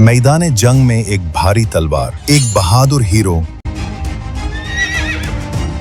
मैदान जंग में एक भारी तलवार, एक बहादुर हीरो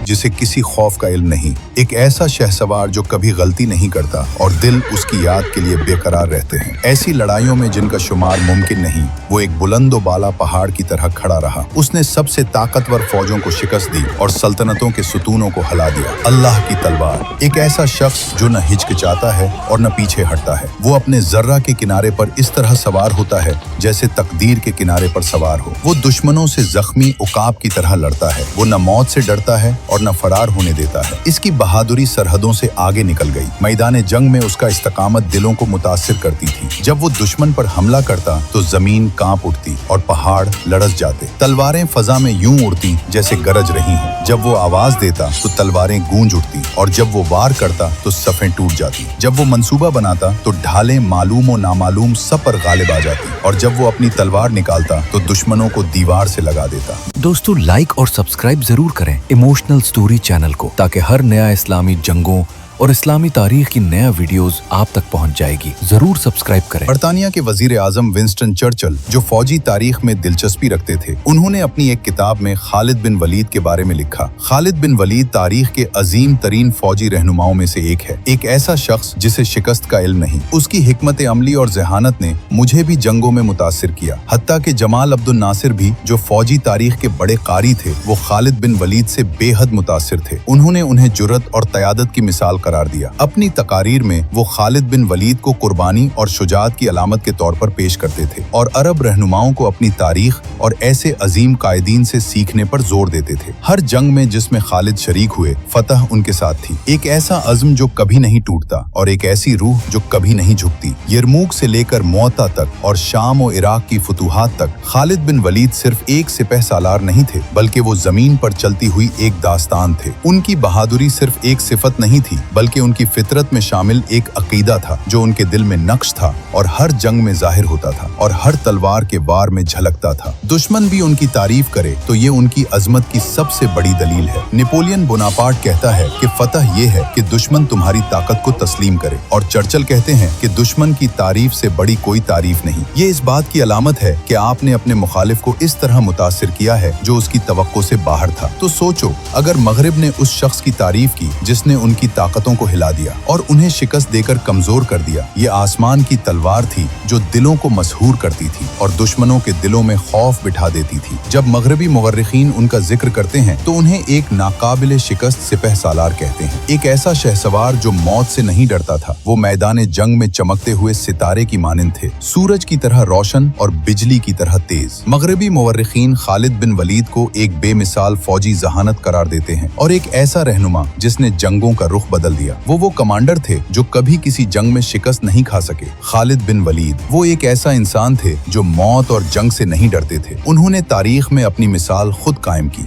जिसे किसी खौफ का इल्म नहीं, एक ऐसा शहसवार जो कभी गलती नहीं करता और दिल उसकी याद के लिए बेकरार रहते हैं। ऐसी लड़ाइयों में जिनका शुमार मुमकिन नहीं, वो एक बुलंदो बाला पहाड़ की तरह खड़ा रहा। उसने सबसे ताकतवर फौजों को शिकस्त दी और सल्तनतों के सुतूनों को हिला दिया। अल्लाह की तलवार, एक ऐसा शख्स जो न हिचकिचाता है और न पीछे हटता है। वो अपने जर्रा के किनारे पर इस तरह सवार होता है जैसे तकदीर के किनारे पर सवार हो। वो दुश्मनों से जख्मी उकाब की तरह लड़ता है। वो न मौत से डरता है और न फरार होने देता है। इसकी बहादुरी सरहदों से आगे निकल गई। मैदान जंग में उसका इस्तकामत दिलों को मुतासिर करती थी। जब वो दुश्मन पर हमला करता तो जमीन कांप उठती और पहाड़ लड़स जाते। तलवारें फजा में यूं उड़ती जैसे गरज रही हों। जब वो आवाज देता तो तलवारें गूंज उठती और जब वो वार करता तो सफ़ें टूट जाती। जब वो मंसूबा बनाता तो ढालें मालूम और नामालूम सब पर गालिब आ जाती और जब वो अपनी तलवार निकालता तो दुश्मनों को दीवार से लगा देता। दोस्तों, लाइक और सब्सक्राइब जरूर करें इमोशनल स्टोरी चैनल को, ताकि हर नया इस्लामी जंगों और इस्लामी तारीख की नया वीडियोस आप तक पहुंच जाएगी। जरूर सब्सक्राइब करें। बरतानिया के वजीर आजम विंस्टन चर्चिल, जो फौजी तारीख में दिलचस्पी रखते थे, उन्होंने अपनी एक किताब में खालिद बिन वलीद के बारे में लिखा। खालिद बिन वलीद तारीख के अजीम तरीन फौजी रहनुमाओं में से एक है। एक ऐसा शख्स जिसे शिकस्त का इल्म नहीं। उसकी हिकमत अमली और जहानत ने मुझे भी जंगों में मुतासिर किया। हत्ता कि जमाल अब्दुल नासिर भी, जो फौजी तारीख के बड़े कारी थे, वो खालिद बिन वलीद से बेहद मुतासिर थे। उन्होंने उन्हें जुर्रत और क़यादत की मिसाल करार दिया। अपनी तकारीर में वो खालिद बिन वलीद को कुर्बानी और शुजाअत की अलामत के तौर पर पेश करते थे और अरब रहनुमाओं को अपनी तारीख और ऐसे अजीम कायदीन से सीखने पर जोर देते थे। हर जंग में जिसमें खालिद शरीक हुए, फतह उनके साथ थी। एक ऐसा अज़्म जो कभी नहीं टूटता और एक ऐसी रूह जो कभी नहीं झुकती। यरमूक से लेकर मोता तक और शाम और इराक की फतूहात तक खालिद बिन वलीद सिर्फ एक सिपह सालार नहीं थे, बल्कि वो जमीन पर चलती हुई एक दास्तान थे। उनकी बहादुरी सिर्फ एक सिफत नहीं थी, बल्कि उनकी फितरत में शामिल एक अकीदा था जो उनके दिल में नक्श था और हर जंग में जाहिर होता था और हर तलवार के वार में झलकता था। दुश्मन भी उनकी तारीफ करे तो ये उनकी अजमत की सबसे बड़ी दलील है। नेपोलियन बोनापार्ट कहता है कि फतह ये है कि दुश्मन तुम्हारी ताकत को तस्लीम करे, और चर्चिल कहते हैं कि दुश्मन की तारीफ से बड़ी कोई तारीफ नहीं। ये इस बात की अलामत है कि आपने अपने मुखालिफ को इस तरह मुतासिर किया है जो उसकी तवक्को से बाहर था। तो सोचो, अगर मगरिब ने उस शख्स की तारीफ की जिसने उनकी ताकतों को हिला दिया और उन्हें शिकस्त देकर कमजोर कर दिया। ये आसमान की तलवार थी जो दिलों को मसहूर करती थी और दुश्मनों के दिलों में खौफ बिठा देती थी। जब मगरबी मुवर्रिखीन उनका जिक्र करते हैं तो उन्हें एक नाकाबिले शिकस्त सिपह सालार कहते हैं। एक ऐसा शहसवार जो मौत से नहीं डरता था। वो मैदान जंग में चमकते हुए सितारे की मानिंद थे, सूरज की तरह रोशन और बिजली की तरह तेज। मगरबी मुवर्रिखीन खालिद बिन वलीद को एक बेमिसाल फौजी जहानत करार देते हैं और एक ऐसा रहनुमा जिसने जंगों का रुख बदल दिया। वो कमांडर थे जो कभी किसी जंग में शिकस्त नहीं खा सके। खालिद बिन वलीद वो एक ऐसा इंसान थे जो मौत और जंग से नहीं डरते थे। उन्होंने तारीख में अपनी मिसाल खुद कायम की।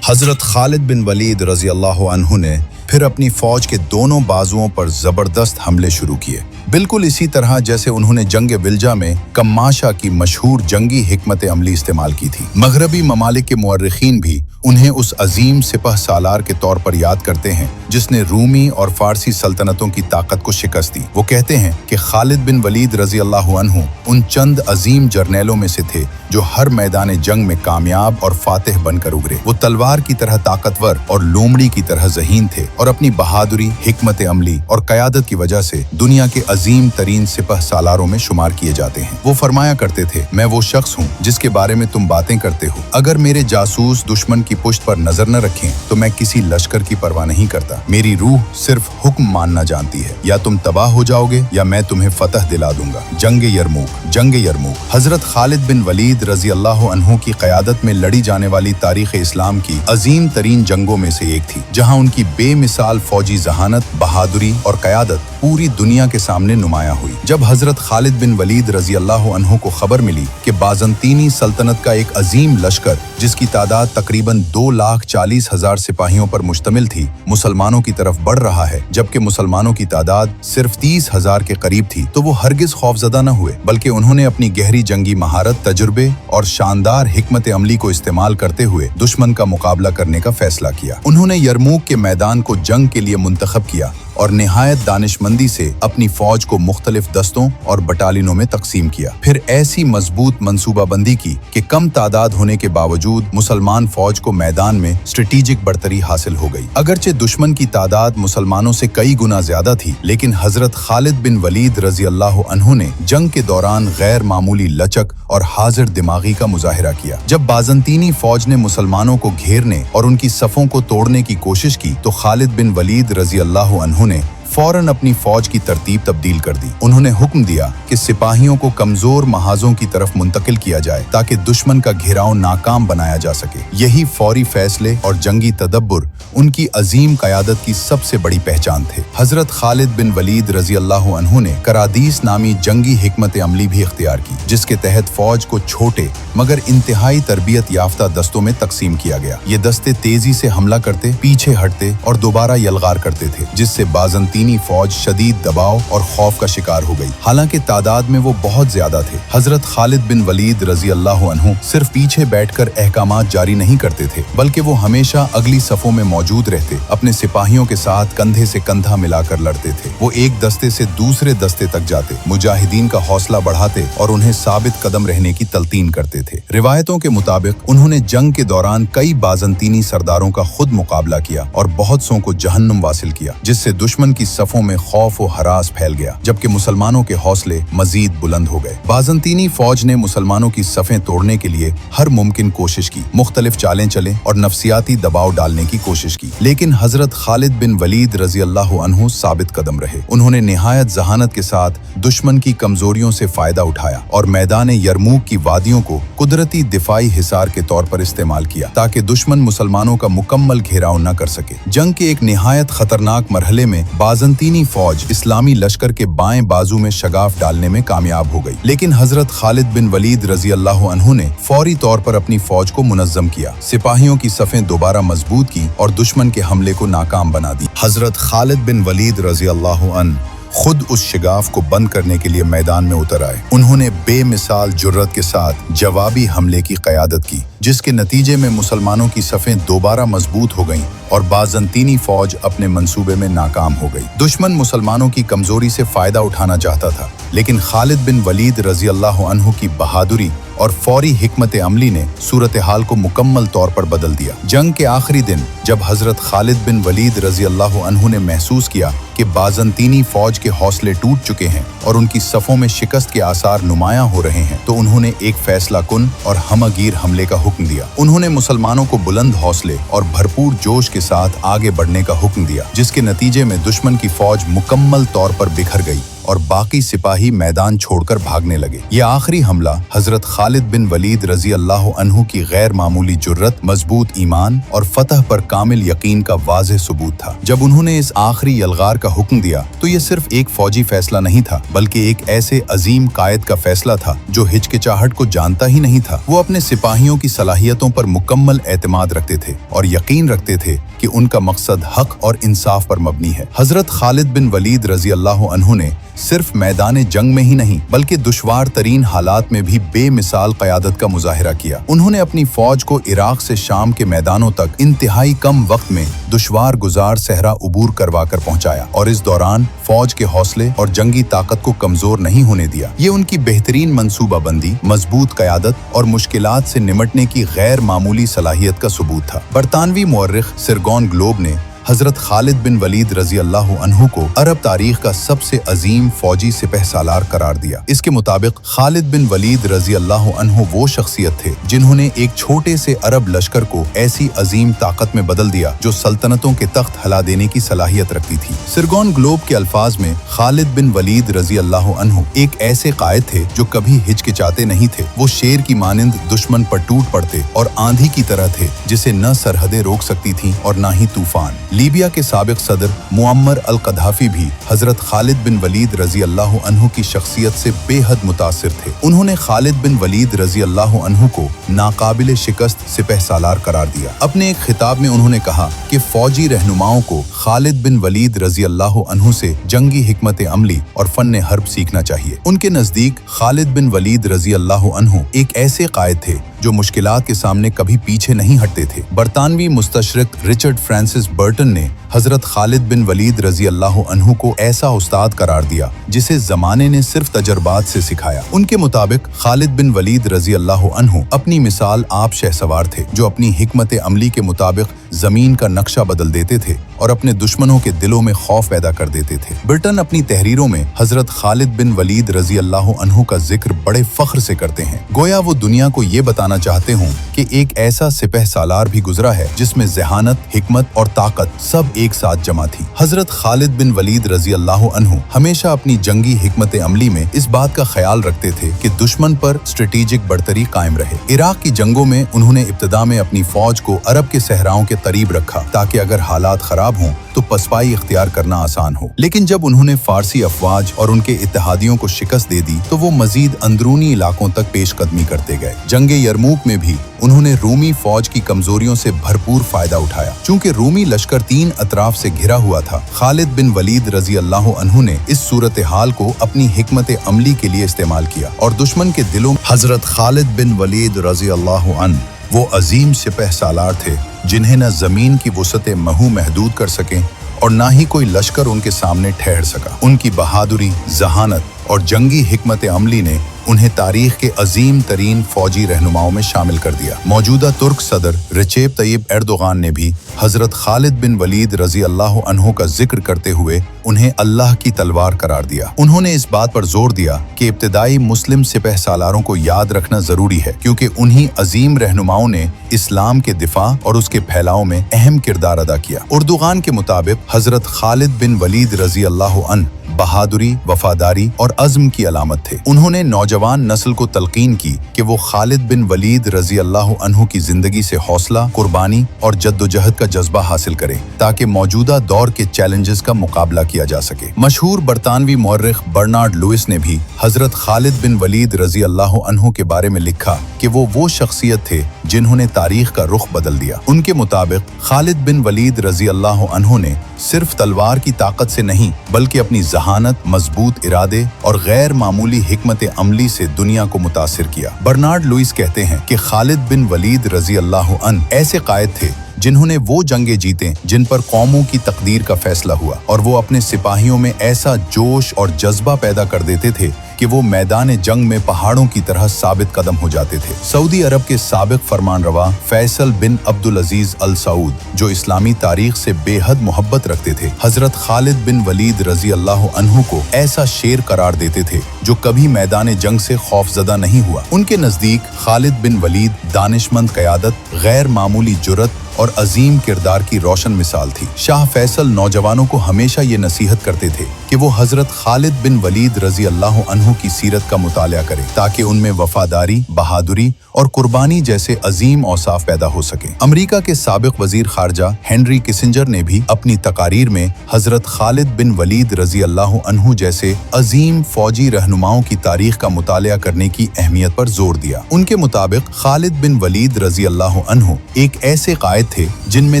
हजरत खालिद बिन वलीद रजी अल्लाह अन्हु ने फिर अपनी फौज के दोनों बाजुओं पर जबरदस्त हमले शुरू किए, बिल्कुल इसी तरह जैसे उन्होंने जंग विल्जा में कम्माशा की मशहूर जंगी हिकमत अमली इस्तेमाल की थी। मगरबी ममालिक के मुअर्रिखीन भी उन्हें उस अजीम सिपह सालार के तौर पर याद करते हैं जिसने रूमी और फारसी सल्तनतों की ताकत को शिकस्त दी। वो कहते हैं कि खालिद बिन वलीद रजी अल्लाह अन्हु उन चंद अजीम जर्नैलों में से थे जो हर मैदान जंग में कामयाब और फातिह बनकर उभरे। वो तलवार की तरह ताकतवर और लोमड़ी की तरह ज़हीन थे और अपनी बहादुरी, हिकमत अमली और क़यादत की वजह से दुनिया के अजीम तरीन सिपह सालारों में शुमार किए जाते हैं। वो फरमाया करते थे, मैं वो शख्स हूँ जिसके बारे में तुम बातें करते हो। अगर मेरे जासूस दुश्मन की पुश्त पर नजर न रखें तो मैं किसी लश्कर की परवाह नहीं करता। मेरी रूह सिर्फ हुक्म मानना जानती है। या तुम तबाह हो जाओगे या मैं तुम्हें फतह दिला दूंगा। जंग यरमूक हजरत खालिद बिन वलीद रजी अल्लाह अन्हु की क़यादत में लड़ी जाने वाली तारीख़ इस्लाम की अजीम तरीन जंगों में से एक थी, जहाँ उनकी बेमिसाल फौजी जहानत, बहादुरी और क़यादत पूरी दुनिया के सामने नुमाया हुई। जब हजरत खालिद बिन वलीद रजी अल्लाह अन्हु को खबर मिली कि बाज़ंतीनी सल्तनत का एक अजीम लश्कर जिसकी तादाद तकरीबन 2,40,000 सिपाहियों पर मुश्तमिल थी, मुसलमानों की तरफ बढ़ रहा है, जबकि मुसलमानों की तादाद सिर्फ 30,000 के करीब थी, तो वो हरगिज खौफजदा न हुए, बल्कि उन्होंने अपनी गहरी जंगी महारत, तजुर्बे और शानदार हिकमत अमली को इस्तेमाल करते हुए दुश्मन का मुकाबला करने का फैसला किया। उन्होंने यरमूक के मैदान को जंग के लिए मुंतखब किया और निहायत दानिशमंदी से अपनी फौज को मुख्तलिफ दस्तों और बटालियनों में तकसीम किया। फिर ऐसी मजबूत मंसूबाबंदी की कि कम तादाद होने के बावजूद मुसलमान फौज को मैदान में स्ट्रेटेजिक बढ़तरी हासिल हो गई। अगरचे दुश्मन की तादाद मुसलमानों से कई गुना ज्यादा थी, लेकिन हजरत खालिद बिन वलीद रजी अल्लाह अन्हु ने जंग के दौरान गैर मामूली लचक और हाजिर दिमागी का मुजाहिरा किया। जब बाज़ंतीनी फौज ने मुसलमानों को घेरने और उनकी सफों को तोड़ने की कोशिश की तो खालिद बिन वलीद रजी अल्लाह अन्हु ने फौरन अपनी फौज की तरतीब तब्दील कर दी। उन्होंने हुक्म दिया कि सिपाहियों को कमजोर महाजों की तरफ मुंतकिल किया जाए ताकि दुश्मन का घेराव नाकाम बनाया जा सके। यही फौरी फैसले और जंगी तदब्बुर उनकी अजीम क़यादत की सबसे बड़ी पहचान थे। हजरत खालिद बिन वलीद रजी अल्लाह अन्हु ने करादीस नामी जंगी हिकमत अमली भी इख्तियार की, जिसके तहत फौज को छोटे मगर इंतहाई तरबियत याफ्ता दस्तों में तकसीम किया गया। ये दस्ते तेजी से हमला करते, पीछे हटते और दोबारा यलगार करते थे, जिससे बाज़ंतीनी फौज शदीद दबाव और खौफ का शिकार हो गई। हालांकि तादाद में वो बहुत ज्यादा थे। हजरत खालिद बिन वलीद रजी अल्लाह अन्हु सिर्फ पीछे बैठकर अहकामात जारी नहीं करते थे, बल्कि वो हमेशा अगली सफों में मौजूद रहते, अपने सिपाहियों के साथ कंधे से कंधा मिलाकर लड़ते थे। वो एक दस्ते से दूसरे दस्ते तक जाते, मुजाहिदीन का हौसला बढ़ाते और उन्हें साबित कदम रहने की तलकीन करते थे। रिवायतों के मुताबिक उन्होंने जंग के दौरान कई बाज़ंतीनी सरदारों का खुद मुकाबला किया और बहुत सौ को जहन्नुम वासिल किया, जिससे दुश्मन की सफों में खौफ और हरास फैल गया, जबकि मुसलमानों के हौसले मजीद बुलंद हो गए। बाज़ंतीनी फौज ने मुसलमानों की सफें तोड़ने के लिए हर मुमकिन कोशिश की, मुख्तलिफ चालें चले और नफसियाती दबाव डालने की कोशिश की, लेकिन हजरत खालिद बिन वलीद रजी अल्लाह अन्हु साबित कदम रहे। उन्होंने निहायत जहानत के साथ दुश्मन की कमजोरियों से फायदा उठाया और मैदान यरमूक की वादियों को कुदरती दिफाई हिसार के तौर पर इस्तेमाल किया ताकि दुश्मन मुसलमानों का मुकम्मल घेराव न कर सके। जंग के एक निहायत खतरनाक मरहले में बाज़ंतीनी फौज इस्लामी लश्कर के बाएं बाजू में शगाफ डालने में कामयाब हो गई, लेकिन हजरत खालिद बिन वलीद रजी अल्लाह अन्हु ने फौरी तौर पर अपनी फौज को मुनज़्ज़म किया, सिपाहियों की सफें दोबारा मजबूत की और दुश्मन के हमले को नाकाम बना दी। हजरत खालिद बिन वलीद रजी अल्लाह अन्हु खुद उस शिगाफ को बंद करने के लिए मैदान में उतर आए। उन्होंने बेमिसाल जुर्रत के साथ जवाबी हमले की क़यादत की, जिसके नतीजे में मुसलमानों की सफ़ें दोबारा मजबूत हो गईं और बाज़ंतीनी फौज अपने मंसूबे में नाकाम हो गई। दुश्मन मुसलमानों की कमजोरी से फायदा उठाना चाहता था, लेकिन खालिद बिन वलीद रजी अल्लाह अन्हु की बहादुरी और फौरी हिकमत अमली ने सूरत हाल को मुकम्मल तौर पर बदल दिया। जंग के आखिरी दिन जब हजरत खालिद बिन वलीद रजी अल्लाह अन्हु ने महसूस किया कि बाज़ंतीनी फौज के हौसले टूट चुके हैं और उनकी सफ़ों में शिकस्त के आसार नुमायां हो रहे हैं, तो उन्होंने एक फैसला कुन और हमगीर हमले का हुक्म दिया। उन्होंने मुसलमानों को बुलंद हौसले और भरपूर जोश के साथ आगे बढ़ने का हुक्म दिया, जिसके नतीजे में दुश्मन की फौज मुकम्मल तौर पर बिखर गई और बाकी सिपाही मैदान छोड़कर भागने लगे। यह आखिरी हमला हजरत खालिद बिन वलीद रजी अल्लाह अन्हु की गैर मामूली जुर्रत, मजबूत ईमान और फतह पर कामिल यकीन का वाज़ेह सबूत था। जब उन्होंने इस आखिरी यलगार का हुक्म दिया तो यह सिर्फ एक फौजी फैसला नहीं था, बल्कि एक ऐसे अजीम कायद का फैसला था जो हिचकिचाहट को जानता ही नहीं था। वो अपने सिपाहियों की सलाहियतों पर मुकम्मल एतमाद रखते थे और यकीन रखते थे कि उनका मकसद हक और इंसाफ पर मबनी है। हजरत खालिद बिन वलीद रजी अल्लाह अन्हु ने सिर्फ मैदान जंग में ही नहीं बल्कि दुश्वार तरीन हालात में भी बेमिसाल क़यादत का मुजाहिरा किया। उन्होंने अपनी फौज को इराक से शाम के मैदानों तक इंतहाई कम वक्त में दुश्वार गुजार सहरा उबूर करवा कर पहुंचाया और इस दौरान फौज के हौसले और जंगी ताकत को कमजोर नहीं होने दिया। ये उनकी बेहतरीन मंसूबाबंदी, मजबूत क़यादत और मुश्किलात से निमटने की गैर मामूली सलाहियत का सबूत था। बरतानवी मुअर्रिख सिरगॉन ग्लोब ने हजरत खालिद बिन वलीद रजी अल्लाह अन्हु को अरब तारीख का सबसे अजीम फौजी सिपह सालार करार दिया। इसके मुताबिक खालिद बिन वलीद रजी अल्लाह अन्हु वो शख्सियत थे जिन्होंने एक छोटे से अरब लश्कर को ऐसी अजीम ताकत में बदल दिया जो सल्तनतों के तख्त हिला देने की सलाहियत रखती थी। सिरगॉन ग्लोब के अल्फाज में खालिद बिन वलीद रजी अल्लाह अन्हु एक ऐसे कायद थे जो कभी हिचकिचाते नहीं थे। वो शेर की मानिंद दुश्मन पर टूट पड़ते और आंधी की तरह थे जिसे न सरहदें रोक सकती थीं और न ही तूफान। लीबिया के साबिक सदर मुअम्मर अल कद्दाफी भी हजरत खालिद बिन वलीद रजी अल्लाह अन्हु की शख्सियत से बेहद मुतासिर थे। उन्होंने खालिद बिन वलीद रजी अल्लाह अन्हु को नाकाबिल शिकस्त सिपह सालार करार दिया। अपने एक खिताब में उन्होंने कहा कि फौजी रहनुमाओं को खालिद बिन वलीद रजी अल्लाह अन्हु से जंगी हिकमत अमली और फन हर्ब सीखना चाहिए। उनके नजदीक खालिद बिन वलीद रजी अल्लाह अन्हु एक ऐसे कायद थे जो मुश्किलात के सामने कभी पीछे नहीं हटते थे। बरतानवी मुस्तशरिक रिचर्ड फ्रांसिस बर्टन ने हजरत खालिद बिन वलीद रजी अल्लाह अन्हु को ऐसा उस्ताद करार दिया जिसे जमाने ने सिर्फ तजर्बात से सिखाया। उनके मुताबिक खालिद बिन वलीद रजी अल्लाह अन्हु अपनी मिसाल आप शहसवार थे जो अपनी हिकमत अमली के मुताबिक जमीन का नक्शा बदल देते थे और अपने दुश्मनों के दिलों में खौफ पैदा कर देते थे। ब्रिटेन अपनी तहरीरों में हजरत खालिद बिन वलीद रजी अल्लाह अन्हु का जिक्र बड़े फख्र से करते हैं, गोया वो दुनिया को ये बताना चाहते हों कि एक ऐसा सिपह सालार भी गुजरा है जिसमें ज़हानत, हिकमत और ताकत सब एक साथ जमा थी। हजरत खालिद बिन वलीद रजी अल्लाह अन्हु हमेशा अपनी जंगी हिकमत अमली में इस बात का ख्याल रखते थे कि दुश्मन पर स्ट्रेटेजिक बढ़तरी कायम रहे। इराक की जंगों में उन्होंने इब्तिदा में अपनी फौज को अरब के सहराओं के करीब रखा ताकि अगर हालात खराब हों तो पसपाई इख्तियार करना आसान हो। लेकिन जब उन्होंने फारसी अफवाज और उनके इत्तेहादियों को शिकस्त दे दी तो वो मजीद अंदरूनी इलाकों तक पेशकदमी करते गए। जंगे यरमूक में भी उन्होंने रूमी फौज की कमजोरियों से भरपूर फायदा उठाया। चूंकि रूमी लश्कर 3 अतराफ से घिरा हुआ था, खालिद बिन वलीद रजी अल्लाह अन्हु ने इस सूरत हाल को अपनी हिकमत अमली के लिए इस्तेमाल किया और दुश्मन के दिलों। हजरत खालिद बिन वलीद रजी अल्लाह अन्हु वो अजीम सिपह सालार थे जिन्हें न जमीन की वुसअत महू महदूद कर सकें और ना ही कोई लश्कर उनके सामने ठहर सका। उनकी बहादुरी, जहानत और जंगी हिकमत अमली ने उन्हें तारीख के अजीम तरीन फौजी रहनुमाओं में शामिल कर दिया। मौजूदा तुर्क सदर रजेब तय्यब एर्दोगान ने भी हजरत खालिद बिन वलीद रजी अल्लाह अन्हु का जिक्र करते हुए उन्हें अल्लाह की तलवार करार दिया। उन्होंने इस बात पर जोर दिया कि इब्तिदाई मुस्लिम सिपह सालारों को याद रखना जरूरी है क्योंकि उन्हीं अजीम रहनुमाओं ने इस्लाम के दिफा और उसके फैलाव में अहम किरदार अदा किया। उर्दुगान के मुताबिक हजरत खालिद बिन वलीद रजी अल्लाह अन्हु बहादुरी, वफादारी और अज़्म की अलामत थे। उन्होंने नौजवान नस्ल को तलकीन की कि वो खालिद बिन वलीद रजी अल्लाह अन्हु की जिंदगी से हौसला, कुर्बानी और जद्दोजहद का जज्बा हासिल करें ताकि मौजूदा दौर के चैलेंजेस का मुकाबला किया जा सके। मशहूर बरतानवी मौर्रिख बर्नार्ड लुइस ने भी हजरत खालिद बिन वलीद रजी अल्लाह अन्हु के बारे में लिखा कि वो शख्सियत थे जिन्होंने तारीख का रुख बदल दिया। उनके मुताबिक खालिद बिन वलीद रजी अल्लाह अन्हु ने सिर्फ तलवार की ताकत से नहीं बल्कि अपनी जहानत, मजबूत इरादे और गैर मामूली हिकमत अमली से दुनिया को मुतासिर किया। बर्नार्ड लुइस कहते हैं कि खालिद बिन वलीद रजी अल्लाह अन्हु ऐसे कायद थे जिन्होंने वो जंगे जीते जिन पर कौमों की तकदीर का फैसला हुआ और वो अपने सिपाहियों में ऐसा जोश और जज्बा पैदा कर देते थे कि वो मैदान जंग में पहाड़ों की तरह साबित कदम हो जाते थे। सऊदी अरब के साबिक फरमानरवा फैसल बिन अब्दुल अजीज अल सऊद जो इस्लामी तारीख से बेहद मोहब्बत रखते थे, हजरत खालिद बिन वलीद रजी अल्लाह अन्हु को ऐसा शेर करार देते थे जो कभी मैदान जंग से खौफजदा नहीं हुआ। उनके नजदीक खालिद बिन वलीद दानिशमंद क़यादत, गैर मामूली जुर्रत और अजीम किरदार की रोशन मिसाल थी। शाह फैसल नौजवानों को हमेशा ये नसीहत करते थे कि वो हजरत खालिद बिन वलीद रजी अल्लाह अन्हु की सीरत का मुतालिया करें ताकि उनमें वफादारी, बहादुरी और कुर्बानी जैसे अजीम औसाफ पैदा हो सके। अमेरिका के साबिक वजीर खारजा हेनरी किसिंजर ने भी अपनी तकारीर में हजरत खालिद बिन वलीद रजी अल्लाह अन्हु जैसे अजीम फौजी रहनुमाओं की तारीख का मुतालिया करने की अहमियत पर जोर दिया। उनके मुताबिक खालिद बिन वलीद रजी अल्लाह अन्हु एक ऐसे कायद थे जिनमें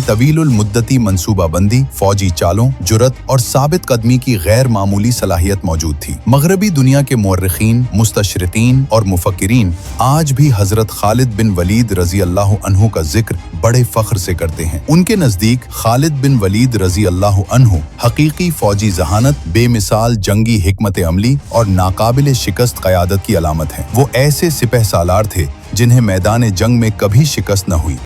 तवीलुल मुद्दती मंसूबाबंदी, फौजी चालों, जुरत और साबित कदमी की गैर मामूली सलाहियत मौजूद थी। मगरबी दुनिया के मुअर्रिखीन, मुस्तशरिकीन और मुफक्किरीन आज भी हजरत खालिद बिन वलीद रजी अल्लाह अन्हु का जिक्र बड़े फख्र से करते हैं। उनके नजदीक खालिद बिन वलीद रजी अल्लाह अन्हु हकीकी फौजी जहानत, बेमिसाल जंगी हिकमत अमली और नाकाबिल शिकस्त क़यादत की अलामत है। वो ऐसे सिपह सालार थे जिन्हें मैदान जंग में कभी शिकस्त न हुई।